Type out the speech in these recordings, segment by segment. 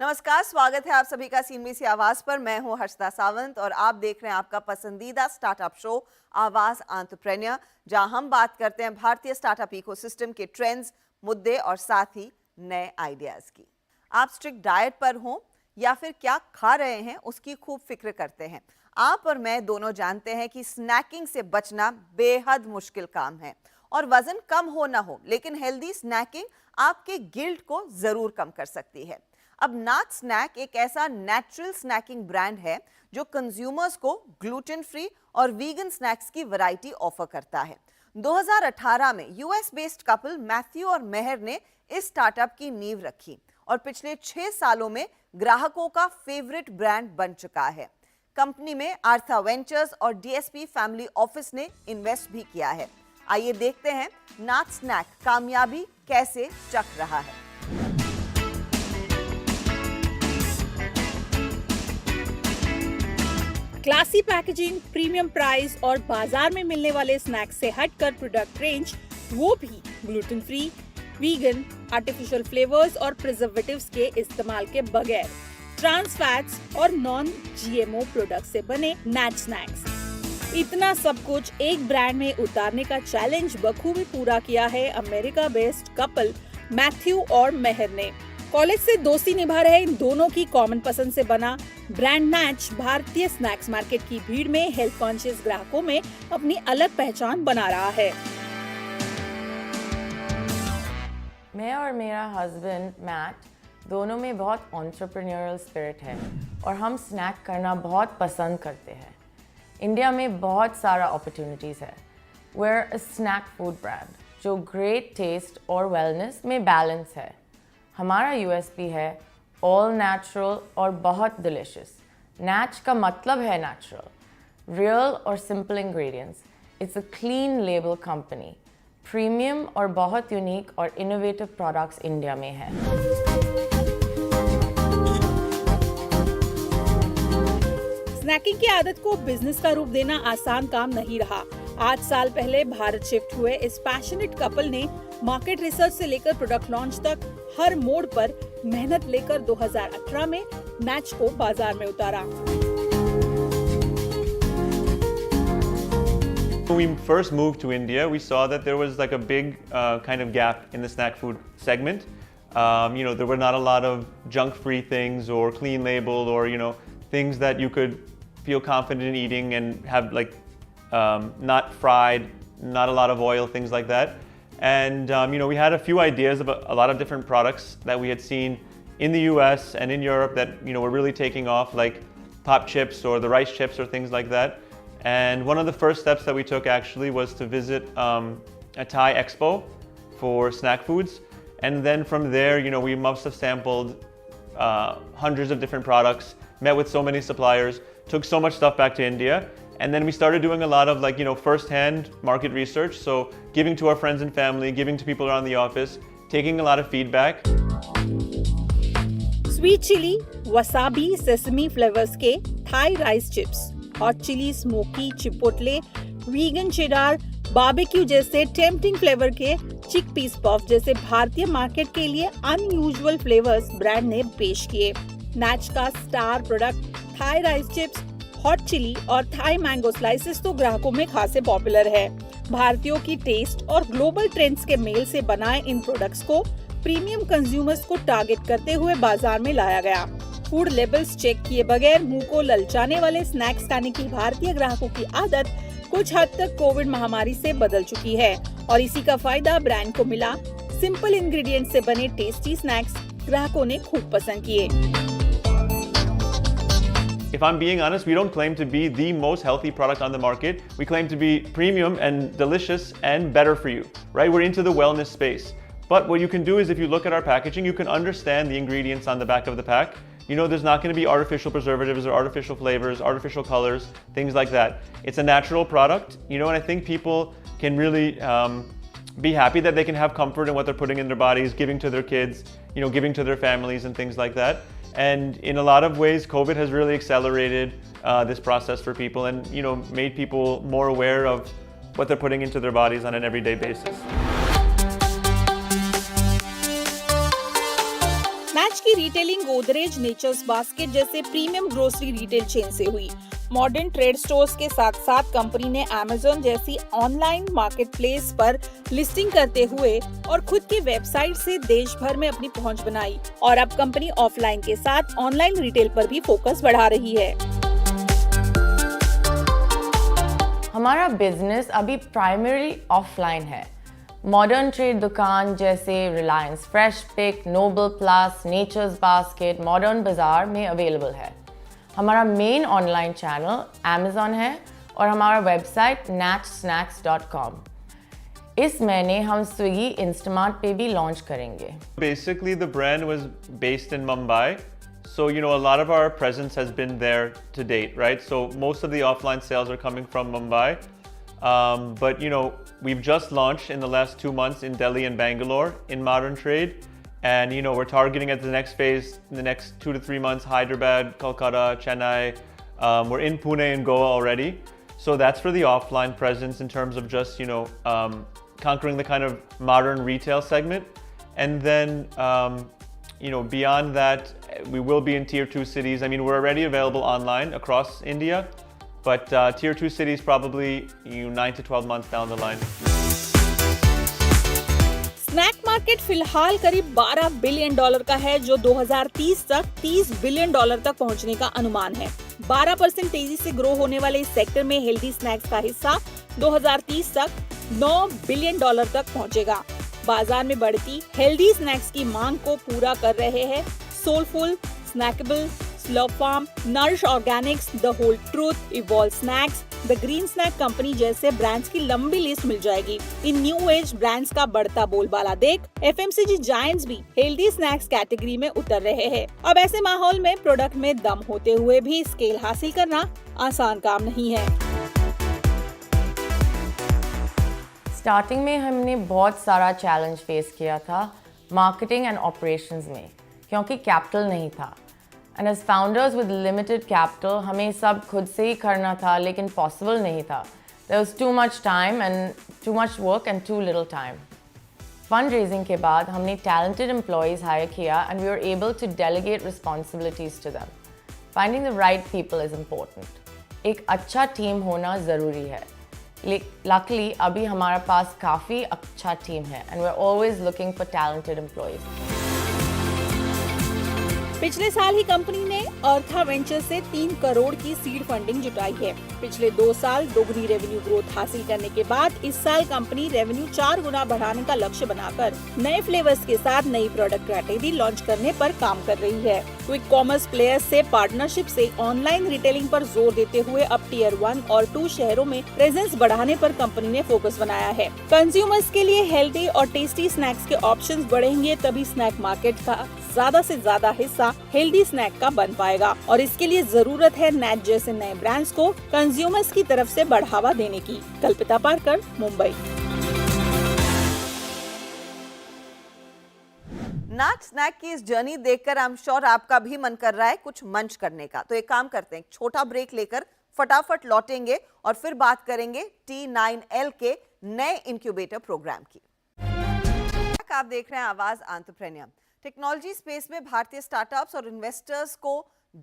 नमस्कार, स्वागत है आप सभी का CNBC आवाज पर। मैं हूं हर्षदा सावंत और आप देख रहे हैं आपका पसंदीदा स्टार्टअप शो आवाज एंटरप्रेन्योर, जहां हम बात करते हैं भारतीय स्टार्टअप इकोसिस्टम के ट्रेंड्स, मुद्दे और साथ ही नए आइडियाज की। आप स्ट्रिक्ट डाइट पर हो या फिर क्या खा रहे हैं उसकी खूब फिक्र करते हैं। आप और मैं दोनों जानते हैं कि स्नैकिंग से बचना बेहद मुश्किल काम है और वजन कम हो ना हो, लेकिन हेल्दी स्नैकिंग आपके गिल्ट को जरूर कम कर सकती है। अब नाच स्नैक एक ऐसा नेचुरल स्नैकिंग ब्रांड है जो कंज्यूमर्स को ग्लूटेन फ्री और वीगन स्नैक्स की वैरायटी ऑफर करता है। 2018 में यूएस बेस्ड कपल मैथ्यू और मेहर ने इस स्टार्टअप की नींव रखी और पिछले 6 सालों में ग्राहकों का फेवरेट ब्रांड बन चुका है। कंपनी में आर्था वेंचर्स और डीएसपी फैमिली ऑफिस ने इन्वेस्ट भी किया है। आइए देखते हैं नाच स्नैक कामयाबी कैसे चख रहा है। क्लासी पैकेजिंग, प्रीमियम प्राइस और बाजार में मिलने वाले स्नैक्स से हटकर प्रोडक्ट रेंज, वो भी gluten free, vegan, artificial flavours और प्रिजर्वेटिव्स के इस्तेमाल के बगैर, ट्रांस फैट्स और नॉन जीएमओ प्रोडक्ट से बने नाच स्नैक्स। इतना सब कुछ एक ब्रांड में उतारने का चैलेंज बखूबी पूरा किया है अमेरिका बेस्ड कपल मैथ्यू और मेहर ने। कॉलेज से दोस्ती निभा रहे इन दोनों की कॉमन पसंद से बना ब्रांड नाच भारतीय स्नैक्स मार्केट की भीड़ में हेल्थ कॉन्शियस ग्राहकों में अपनी अलग पहचान बना रहा है। मैं और मेरा हस्बैंड मैट दोनों में बहुत एंटरप्रेन्योरियल स्पिरिट है और हम स्नैक करना बहुत पसंद करते हैं। इंडिया में बहुत सारा अपॉर्चुनिटीज़ है। Where a snack food brand जो ग्रेट टेस्ट और वेलनेस में बैलेंस है। हमारा यूएसपी है ऑल नेचुरल और बहुत डिलिशियस। नैच का मतलब है नेचुरल, रियल और simple ingredients. It's a clean label company. Premium और बहुत यूनिक और इनोवेटिव प्रोडक्ट्स इंडिया में है। स्नैकिंग की आदत को बिजनेस का रूप देना आसान काम नहीं रहा। 8 साल पहले भारत शिफ्ट हुए इस पैशनेट कपल ने मार्केट रिसर्च से लेकर प्रोडक्ट लॉन्च तक हर मोड़ पर मेहनत लेकर 2018 में नाच को बाजार में उतारा। When we first moved to India, we saw that there was like a big kind of gap in the snack food segment. There were not a lot of junk-free things or clean label or, things that you could feel confident in eating and have like not fried, not a lot of oil, things like that. And we had a few ideas about a lot of different products that we had seen in the US and in Europe that were really taking off, like pop chips or the rice chips or things like that. And one of the first steps that we took actually was to visit a Thai expo for snack foods. And then from there, we must have sampled hundreds of different products, met with so many suppliers, took so much stuff back to India. And then we started doing a lot of first-hand market research. So giving to our friends and family, giving to people around the office, taking a lot of feedback. Sweet chilli, wasabi, sesame flavours के Thai rice chips, hot chilli, smoky, chipotle, vegan cheddar, barbecue जैसे tempting flavour के चिक piece puff जैसे भारतीय market के लिए unusual flavours brand ने पेश किए। नाच का star product Thai rice chips, hot chilli और थाई मैंगो स्लाइसेस तो ग्राहकों में खासे पॉपुलर है। भारतीयों की टेस्ट और ग्लोबल ट्रेंड्स के मेल से बनाए इन प्रोडक्ट्स को प्रीमियम कंज्यूमर्स को टारगेट करते हुए बाजार में लाया गया। फूड लेबल्स चेक किए बगैर मुंह को ललचाने वाले स्नैक्स खाने की भारतीय ग्राहकों की आदत कुछ हद तक कोविड महामारी से बदल चुकी है और इसी का फायदा ब्रांड को मिला। सिंपल इंग्रेडिएंट्स से बने टेस्टी स्नैक्स ग्राहकों ने खूब पसंद किए। If I'm being honest, we don't claim to be the most healthy product on the market. We claim to be premium and delicious and better for you, right? We're into the wellness space. But what you can do is if you look at our packaging, you can understand the ingredients on the back of the pack. There's not going to be artificial preservatives or artificial flavors, artificial colors, things like that. It's a natural product, and I think people can really be happy that they can have comfort in what they're putting in their bodies, giving to their kids, giving to their families and things like that. And in a lot of ways, COVID has really accelerated this process for people and made people more aware of what they're putting into their bodies on an everyday basis. आज की retailing Godrej, natures basket जैसे premium grocery retail chain से हुई। Modern trade stores के साथ साथ company ने Amazon जैसी ऑनलाइन मार्केटप्लेस पर लिस्टिंग करते हुए और खुद की वेबसाइट से देश भर में अपनी पहुंच बनाई और अब कंपनी ऑफलाइन के साथ ऑनलाइन रिटेल पर भी फोकस बढ़ा रही है। हमारा बिजनेस अभी प्राइमरी ऑफलाइन है। मॉडर्न ट्रेड दुकान जैसे Reliance Fresh Pick, Noble Plus, Nature's Basket, modern बाजार में अवेलेबल है। हमारा मेन ऑनलाइन चैनल अमेज़न है और हमारा वेबसाइट natchsnacks.com। इस महीने हम स्विगी इंस्टामार्ट पे भी लॉन्च करेंगे। Basically, the brand was based in Mumbai. So, a lot of our presence has been there to date, right? So, most of the offline sales are coming from Mumbai. But, we've just launched in the last 2 months in Delhi and Bangalore in modern trade. And, we're targeting at the next phase in the next 2 to 3 months, Hyderabad, Kolkata, Chennai. We're in Pune and Goa already. So that's for the offline presence in terms of just, conquering the kind of modern retail segment. And then, beyond that, we will be in tier 2 cities. I mean, we're already available online across India, but tier 2 cities probably 9 to 12 months down the line. Snack market फिलहाल करीब $12 billion का है, जो 2030 तक $30 billion तक पहुंचने का अनुमान है। 12% तेजी से ग्रो होने वाले इस सेक्टर में हेल्दी स्नैक्स का हिस्सा 2030 तक $9 बिलियन तक पहुंचेगा। बाजार में बढ़ती हेल्दी स्नैक्स की मांग को पूरा कर रहे हैं Soulful, Snackable, Slurrp Farm, Nourish Organics, The Whole Truth, Evolve Snacks, The Green Snack Company जैसे ब्रांड्स की लंबी लिस्ट मिल जाएगी। इन न्यू एज ब्रांड्स का बढ़ता बोलबाला देख FMCG जायंट्स भी हेल्दी स्नैक्स कैटेगरी में उतर रहे हैं। अब ऐसे माहौल में प्रोडक्ट में दम होते हुए भी स्केल हासिल करना आसान काम नहीं है। स्टार्टिंग में हमने बहुत सारा चैलेंज फेस किया था मार्केटिंग एंड ऑपरेशंस में, क्योंकि कैपिटल नहीं था। And as founders with limited capital हमें सब खुद से ही करना था, लेकिन पॉसिबल नहीं था। There was too much time and too much work and too little time. Fund raising के बाद हमने टैलेंटेड एम्प्लॉयज़ हायर किया and we were able to delegate responsibilities to them. Finding the right people is important. एक अच्छा team होना ज़रूरी है। Luckily अभी हमारे पास काफ़ी अच्छा टीम है and we are always looking for talented employees. पिछले साल ही कंपनी ने अर्था वेंचर से 3 करोड़ की सीड फंडिंग जुटाई है। पिछले 2 साल दोगुनी रेवेन्यू ग्रोथ हासिल करने के बाद इस साल कंपनी रेवेन्यू 4 गुना बढ़ाने का लक्ष्य बनाकर नए फ्लेवर्स के साथ नई प्रोडक्ट कैटेगरी लॉन्च करने पर काम कर रही है। क्विक कॉमर्स प्लेयर्स से पार्टनरशिप से ऑनलाइन रिटेलिंग पर जोर देते हुए अब टियर 1 और 2 शहरों में प्रेजेंस बढ़ाने पर कंपनी ने फोकस बनाया है। कंज्यूमर्स के लिए हेल्दी और टेस्टी स्नैक्स के ऑप्शंस बढ़ेंगे, तभी स्नैक मार्केट का ज्यादा से ज्यादा हिस्सा हेल्दी स्नैक का बन पाएगा और इसके लिए जरूरत है नैच जैसे नए ब्रांड्स को कंज्यूमर्स की तरफ से बढ़ावा देने की। कल्पिता पारकर, मुंबई। नाच स्नैक की इस जर्नी देखकर आई एम श्योर आपका भी मन कर रहा है कुछ मंच करने का। तो एक काम करते हैं, छोटा ब्रेक लेकर फटाफट लौटेंगे और फिर बात करेंगे T9L के नए इंक्यूबेटर प्रोग्राम की। आप देख रहे हैं आवाज एंटरप्रेन्योर। टेक्नोलॉजी स्पेस में भारतीय स्टार्टअप्स और इन्वेस्टर्स को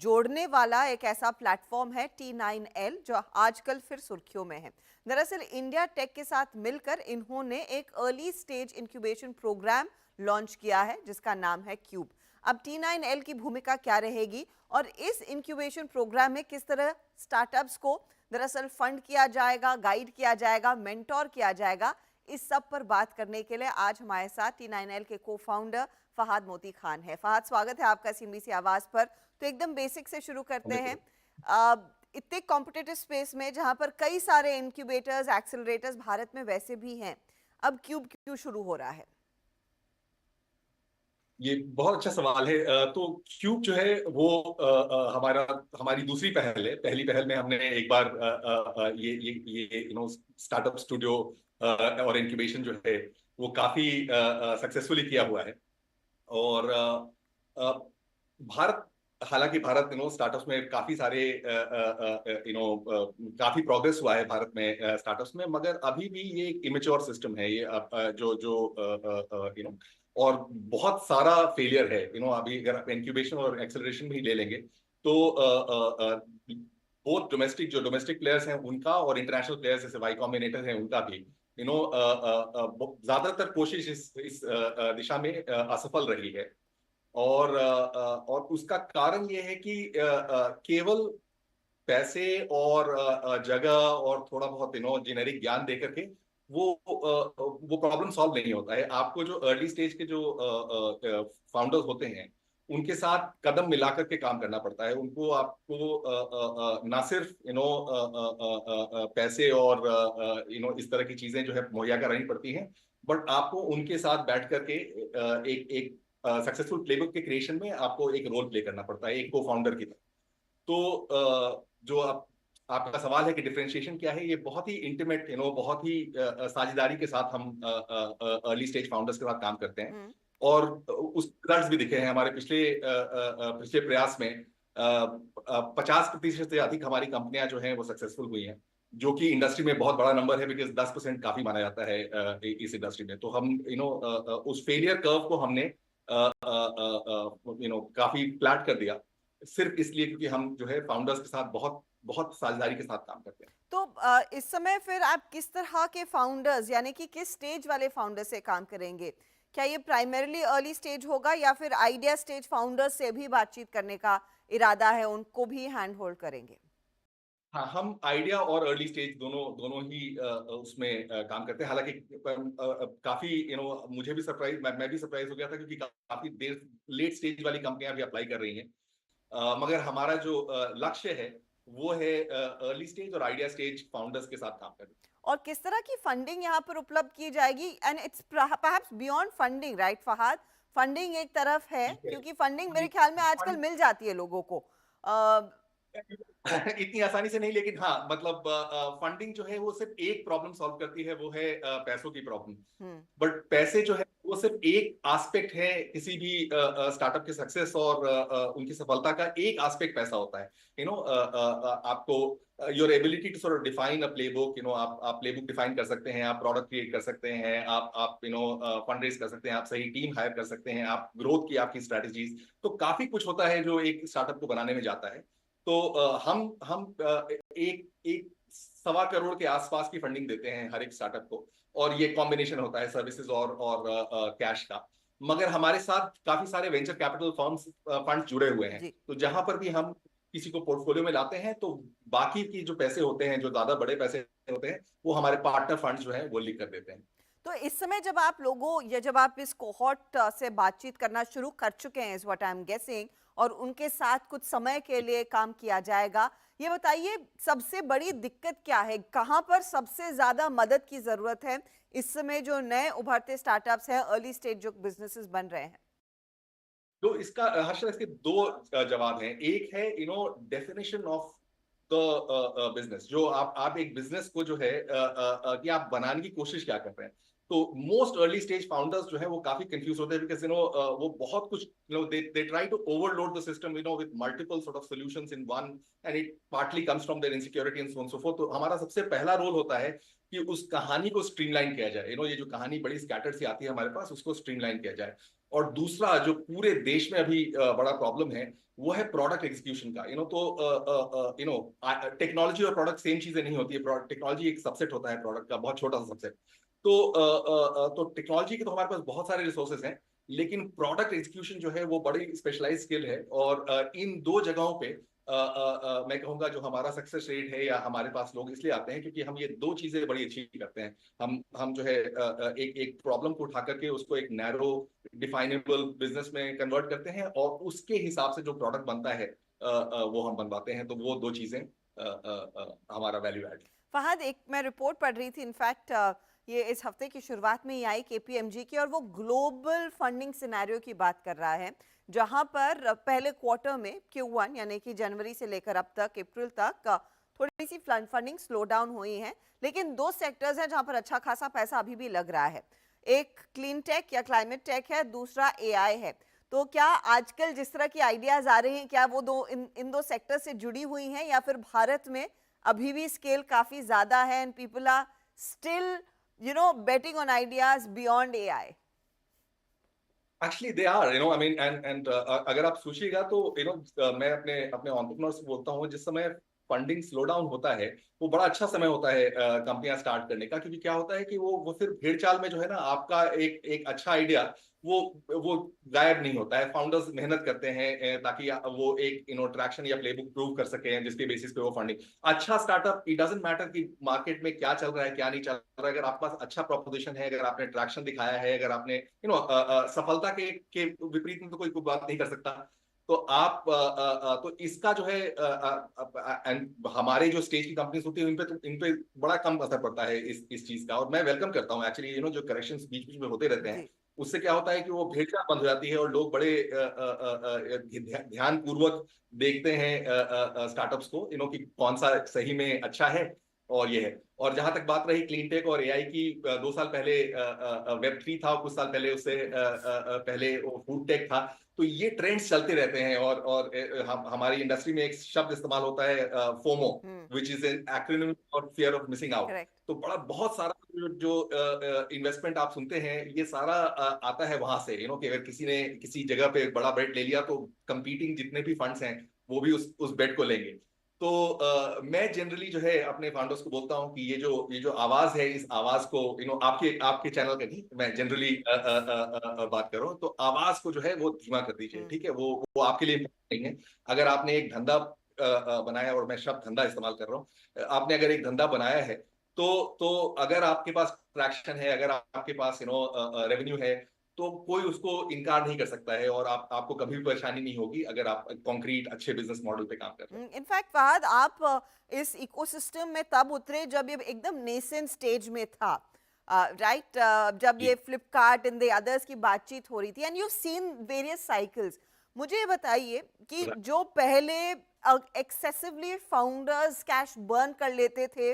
जोड़ने वाला एक ऐसा प्लेटफॉर्म है T9L, जो आजकल फिर सुर्खियों में है। दरअसल इंडिया टेक के साथ मिलकर इन्होंने एक early stage incubation programme launch किया है जिसका नाम है क्यूब। अब T9L की भूमिका क्या रहेगी और इस इंक्यूबेशन प्रोग्राम में किस तरह स्टार्टअप्स को दरअसल फंड किया जाएगा, गाइड किया जाएगा, मेंटोर किया जाएगा, इस सब पर बात करने के लिए आज हमारे साथ T9L के को-फाउंडर फहाद मोती खान है। फहाद, स्वागत है आपका CNBC आवाज पर। तो एकदम बेसिक से शुरू करते हैं। इतने कॉम्पिटिटिव स्पेस में जहां पर कई सारे इंक्यूबेटर्स, एक्सेलरेटर्स भारत में वैसे भी हैं, अब क्यूब क्यों शुरू हो रहा है? ये बहुत अच्छा सवाल है। तो क्यूब जो है वो हमारी दूसरी पहल है। पहली पहल में हमने एक बार ये स्टार्टअप स्टूडियो और इंक्यूबेशन जो है वो काफी सक्सेसफुली किया हुआ है। और हालांकि भारत स्टार्टअप्स में काफी सारे काफी प्रोग्रेस हुआ है भारत में स्टार्टअप्स में, मगर अभी भी ये एक इमेच्योर सिस्टम है। ये जो और बहुत सारा फेलियर है। अभी अगर आप इंक्यूबेशन और एक्सेलरेशन भी ले लेंगे तो बोथ डोमेस्टिक प्लेयर्स हैं उनका और इंटरनेशनल प्लेयर्स जैसे वाई कॉम्बिनेटर हैं उनका भी ज्यादातर कोशिश इस दिशा में असफल रही है। और उसका कारण ये है कि केवल पैसे और जगह और थोड़ा बहुत जेनेरिक ज्ञान देकर के वो प्रॉब्लम सॉल्व नहीं होता है। आपको जो अर्ली स्टेज के जो फाउंडर्स होते हैं उनके साथ कदम मिलाकर के काम करना पड़ता है। उनको आपको ना सिर्फ पैसे और इस तरह की चीजें जो है मुहैया करानी पड़ती हैं, बट आपको उनके साथ बैठ करके एक सक्सेसफुल प्लेबुक के क्रिएशन में आपको एक रोल प्ले करना पड़ता है एक को फाउंडर की तरह। तो जो आपका सवाल है कि डिफरेंशिएशन क्या है, ये बहुत ही इंटीमेट बहुत ही साझेदारी के साथ हम अर्ली स्टेज फाउंडर्स के साथ काम करते हैं। और उस रिजल्ट्स भी दिखे हैं हमारे पिछले प्रयास में। 50% से अधिक हमारी कंपनियां जो हैं वो सक्सेसफुल हुई हैं, जो कि इंडस्ट्री में बहुत बड़ा नंबर है, बिकॉज 10% काफी माना जाता है इस इंडस्ट्री में। तो हम उस फेलियर कर्व को हमने काफी फ्लैट कर दिया, सिर्फ इसलिए क्योंकि हम जो है फाउंडर्स के साथ बहुत बहुत साझेदारी के साथ काम करते हैं। तो इस समय फिर आप किस तरह के फाउंडर्स यानी कि किस स्टेज वाले फाउंडर से काम करेंगे? क्या ये प्राइमरीली अर्ली स्टेज होगा या फिर आइडिया स्टेज फाउंडर्स से भी बातचीत करने का इरादा है, उनको भी हैंड होल्ड करेंगे? हाँ, हम आइडिया और अर्ली स्टेज दोनों ही उसमें काम करते हैं। हालांकि काफी मुझे भी सरप्राइज मैं भी सरप्राइज हो गया था, क्योंकि काफी देर लेट स्टेज वाली कंपनियां भी अप्लाई कर रही हैं। मगर हमारा जो लक्ष्य है वो है अर्ली स्टेज और आइडिया स्टेज फाउंडर्स के साथ काम करना। और किस तरह की फंडिंग यहाँ पर उपलब्ध की जाएगी? And it's perhaps beyond funding, right Fahad? Funding एक तरफ है, क्योंकि फंडिंग मेरे ख्याल में आजकल मिल जाती है लोगों को। इतनी आसानी से नहीं, लेकिन हाँ, मतलब फंडिंग जो है वो सिर्फ एक प्रॉब्लम सॉल्व करती है, वो है पैसों की प्रॉब्लम। बट पैसे जो है वो सिर्फ एक एस्पेक्ट है किसी भी स्टार्टअप के सक्सेस और उनकी सफलता का एक एस्पेक्ट पैसा होता है। आपको your ability to sort of define a playbook, आप प्लेबुक डिफाइन कर सकते हैं, आप प्रोडक्ट क्रिएट कर सकते हैं, आप फंड रेज कर सकते हैं, आप सही टीम हायर कर सकते हैं, आप ग्रोथ की आपकी स्ट्रेटजीज, तो काफी कुछ होता है जो एक स्टार्टअप को बनाने में जाता है। तो हम एक 1.25 करोड़ के आसपास की फंडिंग देते हैं हर एक स्टार्टअप को, और ये कॉम्बिनेशन होता है सर्विसेज और कैश का। मगर हमारे साथ काफी सारे वेंचर कैपिटल फंड्स जुड़े हुए हैं, तो जहां पर भी हम किसी को पोर्टफोलियो में लाते हैं तो बाकी की जो पैसे होते हैं, जो ज्यादा बड़े पैसे होते हैं, वो हमारे पार्टनर फंड्स जो है वो लीक कर देते हैं। तो इस समय जब आप लोगों या जब आप इस कोहॉर्ट से बातचीत करना शुरू कर चुके हैं, is what I am guessing, और उनके साथ कुछ समय के लिए काम किया जाएगा, ये बताइए सबसे बड़ी दिक्कत क्या है? कहां पर सबसे ज्यादा मदद की जरूरत है इस समय जो नए उभरते स्टार्टअप्स हैं, अर्ली स्टेज जो बिजनेसेस बन रहे हैं? तो इसके दो जवाब हैं। एक है डेफिनेशन ऑफ द बिजनेस, जो आप एक बिजनेस को जो है कि आप बनाने की कोशिश क्या कर रहे हैं। तो मोस्ट अर्ली स्टेज फाउंडर्स जो है वो काफी कंफ्यूज होते हैं, बिकॉज़ वो बहुत कुछ they try to overload the system with multiple sort of solutions in one, and it partly comes from their insecurity and so on so forth. तो हमारा सबसे पहला रोल होता है कि उस कहानी को स्ट्रीमलाइन किया जाए। ये जो कहानी बड़ी स्कैटर्ड सी आती है हमारे पास, उसको स्ट्रीमलाइन किया जाए। और दूसरा जो पूरे देश में अभी बड़ा प्रॉब्लम है, वो है प्रोडक्ट एग्जीक्यूशन का। तो टेक्नोलॉजी और प्रोडक्ट सेम चीजें नहीं होती है। टेक्नोलॉजी एक सबसेट होता है प्रोडक्ट का, बहुत छोटा सा सबसेट। तो टेक्नोलॉजी के तो हमारे पास बहुत सारे रिसोर्सेज हैं, लेकिन प्रोडक्ट एग्जीक्यूशन जो है वो बड़ी स्पेशलाइज स्किल है। और इन दो जगहों पे मैं कहूंगा जो हमारा सक्सेस रेट है, या हमारे पास लोग इसलिए आते हैं क्योंकि हम ये दो चीजें बड़ी अच्छी करते हैं। हम जो है एक प्रॉब्लम को उठा करके उसको एक नैरो डिफाइनेबल बिजनेस में कन्वर्ट करते हैं, और उसके हिसाब से जो प्रोडक्ट बनता है वो हम बनवाते हैं। तो वो दो चीजें हमारा वैल्यू ऐड। फहद, एक मैं रिपोर्ट पढ़ रही थी, इनफैक्ट ये इस हफ्ते की शुरुआत में ही आई KPMG की, और वो ग्लोबल फंडिंग सिनेरियो की बात कर रहा है, जहां पर पहले क्वार्टर में Q1 यानी कि जनवरी से लेकर अब तक अप्रैल तक थोड़ी सी फंडिंग स्लो डाउन हुई है, लेकिन दो सेक्टर्स हैं जहां पर अच्छा खासा पैसा अभी भी लग रहा है। एक क्लीन टेक या क्लाइमेट टेक है, दूसरा AI है। तो क्या आजकल जिस तरह की आइडियाज आ रहे हैं, क्या वो इन दो सेक्टर से जुड़ी हुई हैं, या फिर भारत में अभी भी स्केल काफी ज्यादा है and people are still betting on ideas beyond AI? Actually they are, you know, I mean, and अगर आप सोचिएगा तो यू नो, मैं अपने अपने एंटरप्रेन्योर्स से बोलता हूँ, जिस समय फंडिंग स्लो डाउन होता है वो बड़ा अच्छा समय होता है कंपनियां स्टार्ट करने का, क्योंकि क्या होता है कि वो फिर भेड़ चाल में जो है ना, आपका एक एक अच्छा आइडिया वो वो गायब नहीं होता है। फाउंडर्स मेहनत करते हैं ताकि वो एक यू नो ट्रैक्शन या प्लेबुक प्रूव कर सके, जिसके बेसिस पे वो फंडिंग। अच्छा स्टार्टअप, इट डजंट मैटर कि मार्केट में क्या चल रहा है क्या नहीं चल रहा है, अगर आपके पास अच्छा प्रोपोजिशन है, अगर आपने ट्रैक्शन दिखाया है, अगर आपने यू नो सफलता के विपरीत में तो कोई बात नहीं कर सकता। तो आप तो इसका जो है हमारे जो स्टेज की कंपनीज होती है इन पे बड़ा कम असर पड़ता है इस चीज का, और मैं वेलकम करता हूँ एक्चुअली, यू नो, जो करेक्शंस बीच बीच में होते रहते हैं, जी। उससे क्या होता है कि वो भेड़चाल बंद हो जाती है और लोग बड़े ध्यान पूर्वक देखते हैं स्टार्टअप्स को, यू नो, कि कौन सा सही में अच्छा है। और ये है, और जहां तक बात रही क्लीन टेक और एआई की, 2 साल पहले वेब 3 था, कुछ साल पहले उससे पहले वो फूड टेक था। तो ये ट्रेंड्स चलते रहते हैं, और हमारी इंडस्ट्री में एक शब्द इस्तेमाल होता है, FOMO, which is an acronym for fear of missing out. Correct. तो बड़ा बहुत सारा जो इन्वेस्टमेंट आप सुनते हैं, ये सारा आता है वहां से, यू नो, कि अगर किसी ने किसी जगह पे बड़ा बेट ले लिया तो कंपीटिंग जितने भी फंड्स हैं वो भी उस बेट को लेंगे। तो मैं जनरली जो है अपने फाउंडर्स को बोलता हूँ कि ये जो आवाज है, इस आवाज को, यू नो, आपके आपके चैनल का नहीं, मैं जनरली बात कर रहा हूँ, तो आवाज को जो है वो धीमा कर दीजिए, ठीक है? वो आपके लिए important नहीं है। अगर आपने एक धंधा बनाया, और मैं शब्द धंधा इस्तेमाल कर रहा हूँ, आपने अगर एक धंधा बनाया है, तो अगर आपके पास ट्रैक्शन है, अगर आपके पास यू नो रेवेन्यू है, तो कोई उसको इनकार नहीं कर सकता है, और आपको कभी भी परेशानी नहीं होगी अगर आप कॉन्क्रीट अच्छे बिजनेस मॉडल पे काम कर रहे हैं। इनफैक्ट फहद, आप इस इकोसिस्टम में तब उतरे जब ये एकदम नेसेंट स्टेज में था, राइट? जब जी। ये फ्लिपकार्ट एंड द अदर्स की बातचीत हो रही थी, and you seen various cycles. मुझे ये बताइए कि Right. जो पहले एक्सेसिवली फाउंडर्स कैश बर्न कर लेते थे,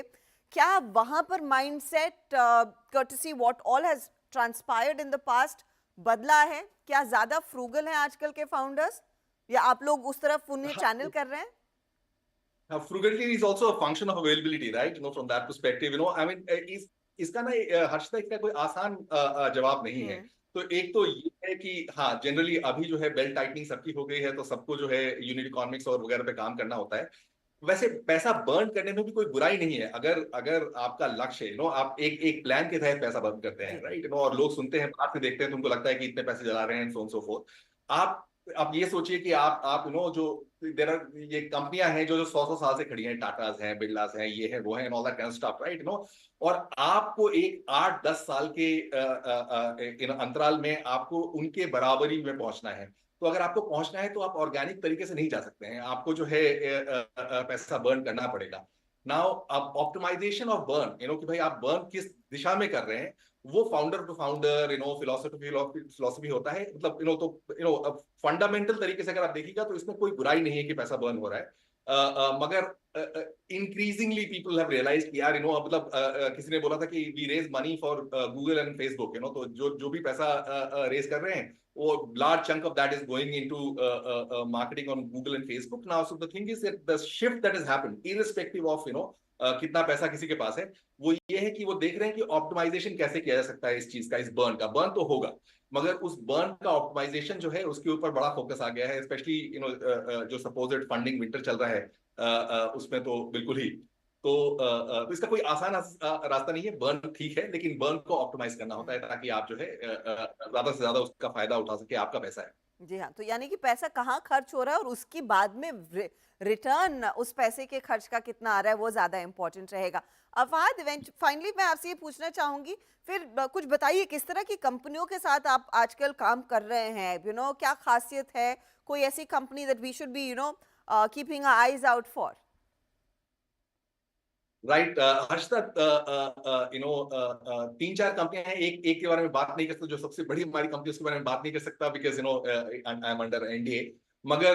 क्या वहां पर mindset, courtesy what all has transpired in the past, बदला है? क्या ज्यादा फ्रूगल हैं आजकल के फाउंडर्स, या आप लोग उस तरफ उन्हें चैनल कर रहे हैं? Frugality is also a function of availability, right? You know, from that perspective, you know, I mean, इसका ना हर्षदा, इसका कोई आसान जवाब नहीं है। तो एक तो ये है कि हाँ, जनरली अभी जो है बेल्ट टाइटनिंग सबकी हो गई है, तो सबको जो है यूनिट इकोनॉमिक्स और वगैरह पे काम करना होता है। वैसे पैसा बर्न करने में भी कोई बुराई नहीं है, अगर अगर आपका लक्ष्य है, यू नो, आप एक एक प्लान के तहत पैसा बर्न करते हैं, जी। राइट? यू नो, और लोग सुनते हैं, बाहर से देखते हैं, तुमको लगता है कि इतने पैसे जला रहे हैं, सो सो फोर्थ। आप ये सोचिए कि आप यू नो, जो देयर आर ये कंपनियां हैं जो 100 साल से खड़ी हैं, टाटास हैं, बिरलास हैं, ये है वो है, and all that kind of stuff, right? You know, और आपको एक 8-10 साल के अंतराल में आपको उनके बराबरी में पहुंचना है। तो अगर आपको पहुंचना है तो आप ऑर्गेनिक तरीके से नहीं जा सकते हैं, आपको जो है पैसा बर्न करना पड़ेगा। नाउ अब optimisation of burn, you know, कि भाई आप बर्न किस दिशा में कर रहे हैं, वो founder to founder, you know, philosophy होता है, मतलब यू नो, तो यू नो फंडामेंटल तरीके से अगर आप देखिएगा तो इसमें कोई बुराई नहीं है कि पैसा बर्न हो रहा है। मगर इंक्रीजिंगली पीपल हैव रियलाइज्ड कि यार, यू नो, मतलब किसी ने बोला था कि we raise money for Google and Facebook, you know, तो जो भी पैसा रेज कर रहे हैं, वो large chunk of that is going into marketing on Google and Facebook now. So the thing is that the shift that has happened, irrespective of, you know, कितना पैसा किसी के पास है, वो ये है कि वो देख रहे हैं कि ऑप्टिमाइजेशन कैसे किया जा सकता है इस चीज का, इस बर्न तो होगा, मगर उस बर्न का ऑप्टिमाइजेशन जो है उसके ऊपर बड़ा फोकस आ गया है, स्पेशली यू नो जो सपोज्ड फंडिंग विंटर चल रहा है, उसमें तो बिल्कुल ही। तो इसका कोई आसान रास्ता नहीं है, बर्न ठीक है, लेकिन बर्न को ऑप्टिमाइज करना होता है ताकि आप जो है ज्यादा से ज्यादा उसका फायदा उठा सके, आपका पैसा है। जी हाँ, तो यानी कि पैसा कहाँ खर्च हो रहा है और उसके बाद में रिटर्न उस पैसे के खर्च का कितना आ रहा है, वो ज्यादा इंपॉर्टेंट रहेगा। फहद, फाइनली मैं आपसे ये पूछना चाहूंगी, फिर कुछ बताइए किस तरह की कंपनियों के साथ आप आजकल काम कर रहे हैं, यू नो, क्या खासियत है? कोई ऐसी company that we should be, you know, keeping our eyes out for? Right, Harshada, you know, 3-4 कंपनियां हैं, एक एक के बारे में बात नहीं कर सकता, जो सबसे बड़ी हमारी कंपनी, उसके बारे में बात नहीं कर सकता, because you know I am under NDA. मगर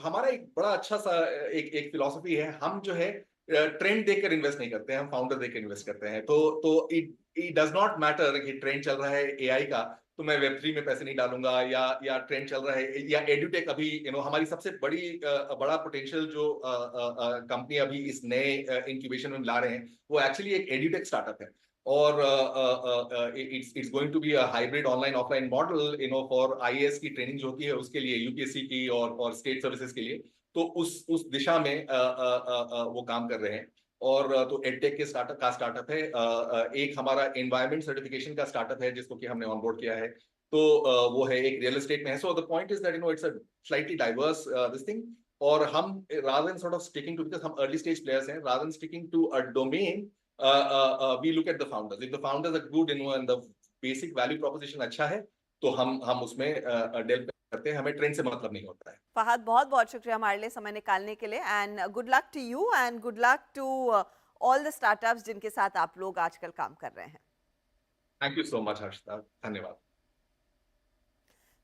हमारा एक बड़ा अच्छा सा एक फिलॉसफी है, हम जो है ट्रेंड देखकर इन्वेस्ट नहीं करते हैं, हम फाउंडर देखकर इन्वेस्ट करते हैं। तो इट डज नॉट मैटर कि ट्रेंड चल रहा है एआई का, तो मैं वेब3 में पैसे नहीं डालूंगा, या ट्रेंड चल रहा है, या एडुटेक, अभी यू नो हमारी सबसे बड़ा पोटेंशियल जो कंपनी अभी इस नए इंक्यूबेशन में ला रहे हैं, वो एक्चुअली एक एडुटेक स्टार्टअप है। और it's going to be a hybrid online offline model for IAS की ट्रेनिंग जो होती है उसके लिए, यूपीएससी की और स्टेट सर्विसेज के लिए। तो उस दिशा में वो काम कर रहे हैं। और तो एडटेक के स्टार्टअप है। एक हमारा एनवायरमेंट सर्टिफिकेशन का स्टार्टअप है जिसको कि हमने ऑनबोर्ड किया है। तो वो है एक रियल एस्टेट में है। So the point is that it's a slightly diverse this thing. और हम rather than sort of sticking to, because हम early stage players हैं, rather than sticking to a domain, we look at the founders. If the founders are good and the basic value proposition अच्छा है, तो हम उसमें delve करते हैं। हमें ट्रेंड से मतलब नहीं होता है। फहद, बहुत बहुत शुक्रिया हमारे लिए समय निकालने के लिए, and good luck to you and good luck to all the startups जिनके साथ आप लोग आजकल काम कर रहे हैं। Thank you so much Harshita, धन्यवाद।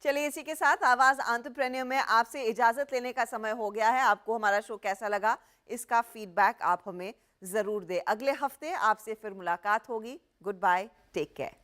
चलिए, इसी के साथ आवाज एंटरप्रेन्योर में आपसे इजाजत लेने का समय हो गया है। आपको हमारा शो कैसा लगा, इसका फीडबैक आप हमें जरूर दें। अगले हफ्ते आपसे फिर मुलाकात होगी। Goodbye, take care.